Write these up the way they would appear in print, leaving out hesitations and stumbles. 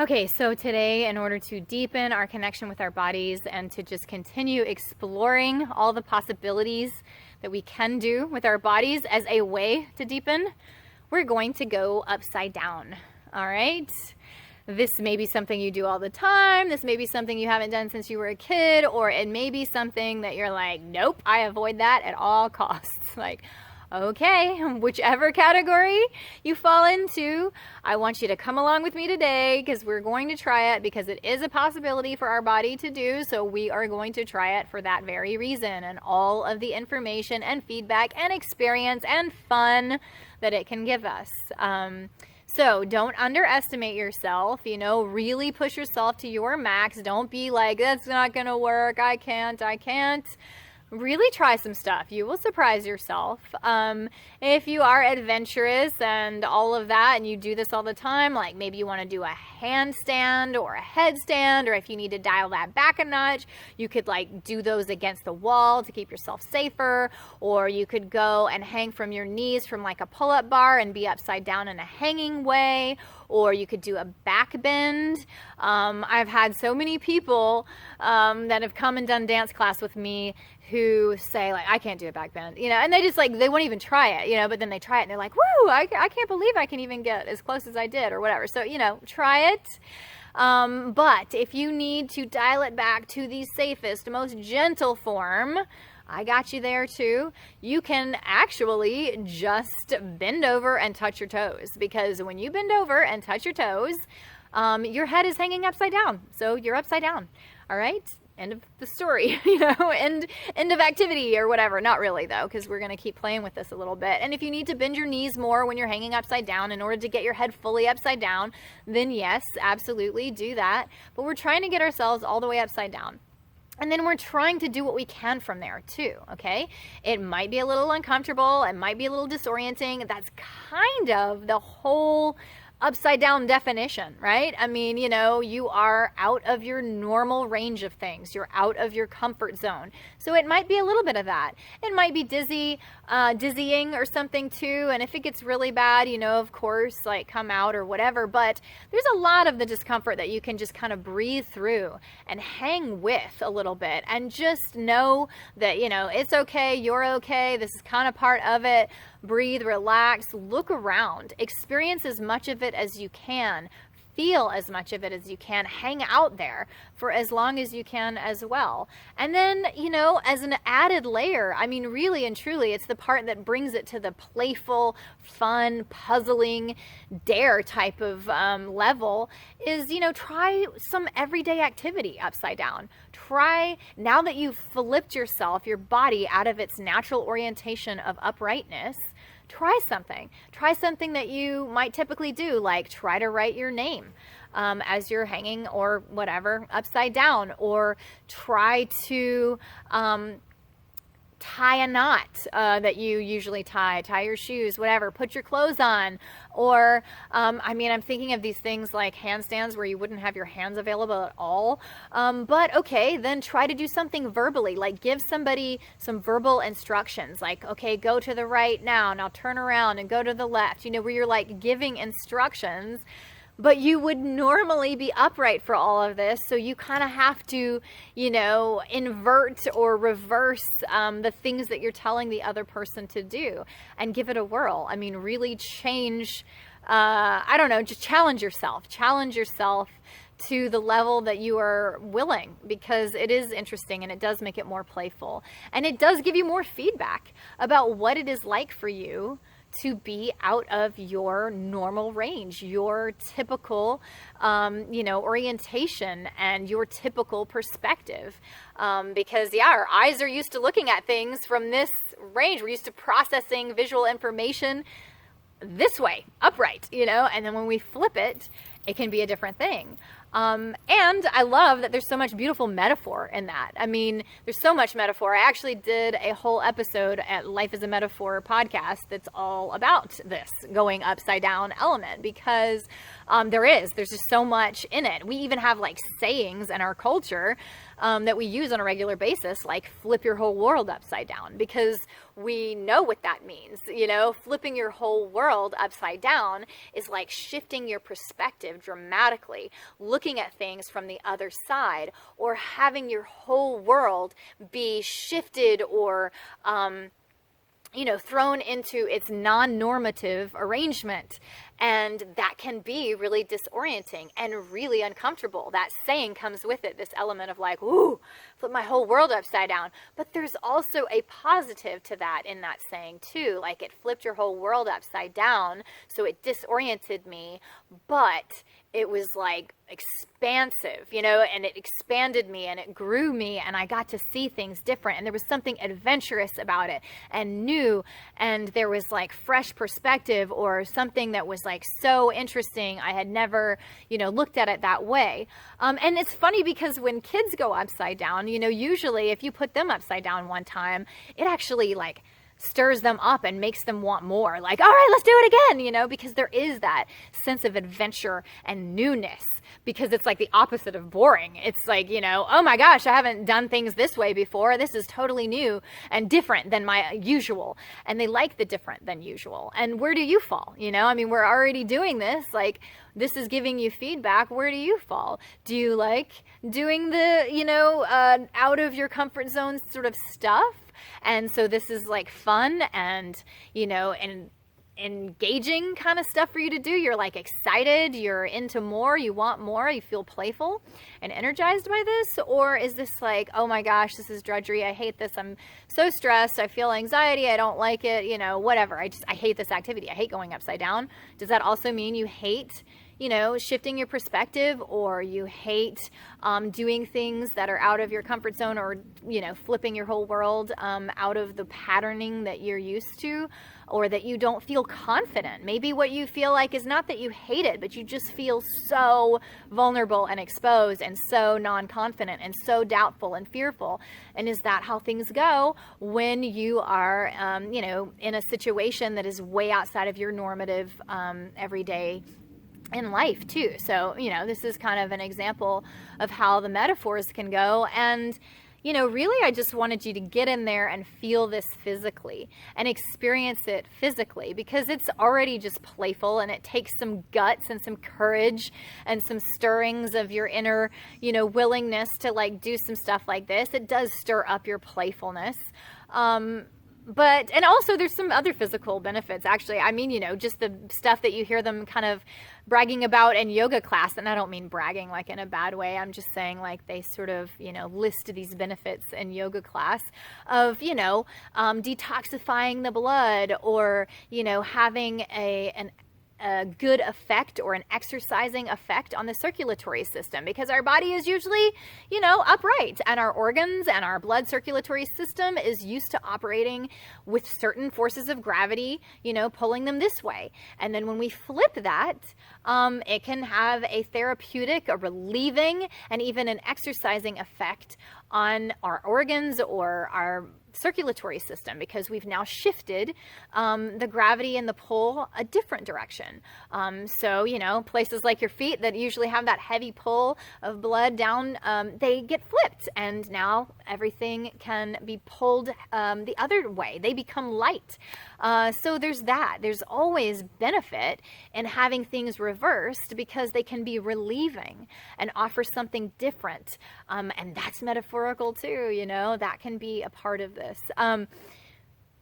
Okay, so today, in order to deepen our connection with our bodies and to just continue exploring all the possibilities that we can do with our bodies as a way to deepen, we're going to go upside down. All right? This may be something you do all the time. This may be something you haven't done since you were a kid, or it may be something that you're like, nope, I avoid that at all costs. Like, okay, whichever category you fall into, I want you to come along with me today because we're going to try it because it is a possibility for our body to do. So we are going to try it for that very reason, and all of the information and feedback and experience and fun that it can give us. So don't underestimate yourself, really push yourself to your max. Don't be like, that's not going to work. I can't. Really try some stuff. You will surprise yourself. If you are adventurous and all of that, and you do this all the time, like maybe you want to do a handstand or a headstand, or if you need to dial that back a notch, you could like do those against the wall to keep yourself safer, or you could go and hang from your knees from like a pull-up bar and be upside down in a hanging way, or you could do a back bend. I've had so many people that have come and done dance class with me who say like, I can't do a back bend, and they just like, they won't even try it, but then they try it and they're like, woo, I can't believe I can even get as close as I did or whatever. So, try it. But if you need to dial it back to the safest, most gentle form, I got you there too. You can actually just bend over and touch your toes, because when you bend over and touch your toes, your head is hanging upside down. So you're upside down. All right. End of the story, end of activity or whatever. Not really though, because we're going to keep playing with this a little bit. And if you need to bend your knees more when you're hanging upside down in order to get your head fully upside down, then yes, absolutely do that. But we're trying to get ourselves all the way upside down. And then we're trying to do what we can from there too, okay? It might be a little uncomfortable. It might be a little disorienting. That's kind of the whole upside down definition, right? I mean, you are out of your normal range of things. You're out of your comfort zone. So it might be a little bit of that. It might be dizzying or something too. And if it gets really bad, of course, like come out or whatever. But there's a lot of the discomfort that you can just kind of breathe through and hang with a little bit and just know that, it's okay. You're okay. This is kind of part of it. Breathe, relax, look around, experience as much of it as you can, feel as much of it as you can, hang out there for as long as you can as well. And then, as an added layer, I mean, really and truly, it's the part that brings it to the playful, fun, puzzling, dare type of level is, try some everyday activity upside down. Try, now that you've flipped yourself, your body out of its natural orientation of uprightness, try something that you might typically do, like try to write your name as you're hanging or whatever upside down, or try to tie a knot that you usually tie your shoes, whatever, put your clothes on. Or, I'm thinking of these things like handstands where you wouldn't have your hands available at all. But okay, then try to do something verbally, like give somebody some verbal instructions, like, okay, go to the right now turn around and go to the left, where you're like giving instructions. But you would normally be upright for all of this. So you kind of have to, invert or reverse the things that you're telling the other person to do and give it a whirl. I mean, really change, just challenge yourself. Challenge yourself to the level that you are willing, because it is interesting and it does make it more playful. And it does give you more feedback about what it is like for you to be out of your normal range, your typical, orientation and your typical perspective. Because our eyes are used to looking at things from this range. We're used to processing visual information this way, upright, and then when we flip it, it can be a different thing. And I love that there's so much beautiful metaphor in that. I mean, there's so much metaphor. I actually did a whole episode at Life is a Metaphor podcast that's all about this going upside down element, because there's just so much in it. We even have like sayings in our culture that we use on a regular basis, like flip your whole world upside down, because we know what that means. Flipping your whole world upside down is like shifting your perspective perspective dramatically, looking at things from the other side, or having your whole world be shifted or thrown into its non-normative arrangement. And that can be really disorienting and really uncomfortable. That saying comes with it, this element of like, ooh, flip my whole world upside down. But there's also a positive to that in that saying too. Like, it flipped your whole world upside down, so it disoriented me, but it was like expansive, and it expanded me and it grew me, and I got to see things different, and there was something adventurous about it and new, and there was like fresh perspective or something that was like so interesting. I had never, looked at it that way. And it's funny because when kids go upside down, usually if you put them upside down one time, it actually like stirs them up and makes them want more. Like, all right, let's do it again, because there is that sense of adventure and newness, because it's like the opposite of boring. It's like, oh my gosh, I haven't done things this way before. This is totally new and different than my usual. And they like the different than usual. And where do you fall? We're already doing this. Like, this is giving you feedback. Where do you fall? Do you like doing the, out of your comfort zone sort of stuff? And so this is like fun and, and engaging kind of stuff for you to do. You're like excited, you're into more, you want more, you feel playful and energized by this? Or is this like, oh my gosh, this is drudgery, I hate this, I'm so stressed, I feel anxiety, I don't like it, whatever. I hate this activity, I hate going upside down. Does that also mean you hate shifting your perspective, or you hate doing things that are out of your comfort zone, or, flipping your whole world out of the patterning that you're used to, or that you don't feel confident? Maybe what you feel like is not that you hate it, but you just feel so vulnerable and exposed and so non-confident and so doubtful and fearful. And is that how things go when you are, in a situation that is way outside of your normative everyday in life too? So, this is kind of an example of how the metaphors can go. And, really, I just wanted you to get in there and feel this physically and experience it physically, because it's already just playful, and it takes some guts and some courage and some stirrings of your inner, willingness to like do some stuff like this. It does stir up your playfulness. And also there's some other physical benefits, actually. Just the stuff that you hear them kind of bragging about in yoga class. And I don't mean bragging like in a bad way. I'm just saying like they sort of, list these benefits in yoga class of, detoxifying the blood, or, having a good effect or an exercising effect on the circulatory system, because our body is usually, upright, and our organs and our blood circulatory system is used to operating with certain forces of gravity, pulling them this way. And then when we flip that, it can have a therapeutic, a relieving, and even an exercising effect on our organs or our circulatory system, because we've now shifted the gravity and the pull a different direction. So, places like your feet that usually have that heavy pull of blood down, they get flipped, and now everything can be pulled the other way. They become light. So there's that. There's always benefit in having things reversed, because they can be relieving and offer something different. And that's metaphorical too, that can be a part of this.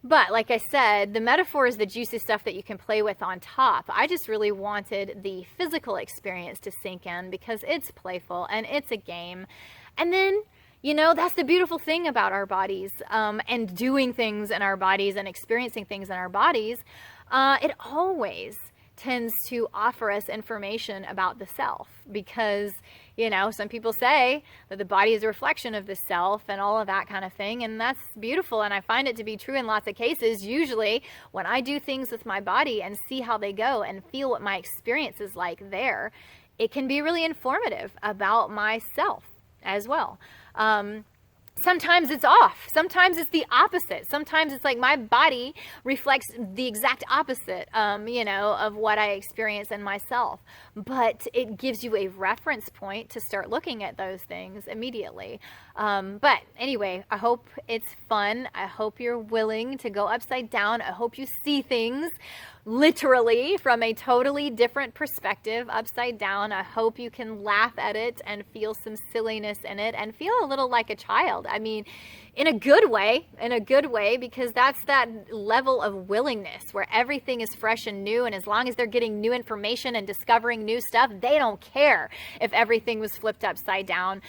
But like I said, the metaphor is the juicy stuff that you can play with on top. I just really wanted the physical experience to sink in, because it's playful and it's a game. And then, that's the beautiful thing about our bodies, and doing things in our bodies and experiencing things in our bodies. It always tends to offer us information about the self, because, some people say that the body is a reflection of the self and all of that kind of thing. And that's beautiful. And I find it to be true in lots of cases. Usually when I do things with my body and see how they go and feel what my experience is like there, it can be really informative about myself as well. sometimes it's off. Sometimes it's the opposite. Sometimes it's like my body reflects the exact opposite, you know, of what I experience in myself. But it gives you a reference point to start looking at those things immediately. But anyway, I hope it's fun. I hope you're willing to go upside down. I hope you see things literally from a totally different perspective, upside down. I hope you can laugh at it and feel some silliness in it and feel a little like a child. I mean, in a good way, because that's that level of willingness where everything is fresh and new. And as long as they're getting new information and discovering new stuff, they don't care if everything was flipped upside down.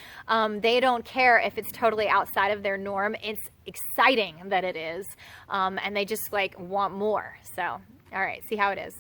They don't care if it's totally outside of their norm. It's exciting that it is. And they just like want more. So, all right, see how it is.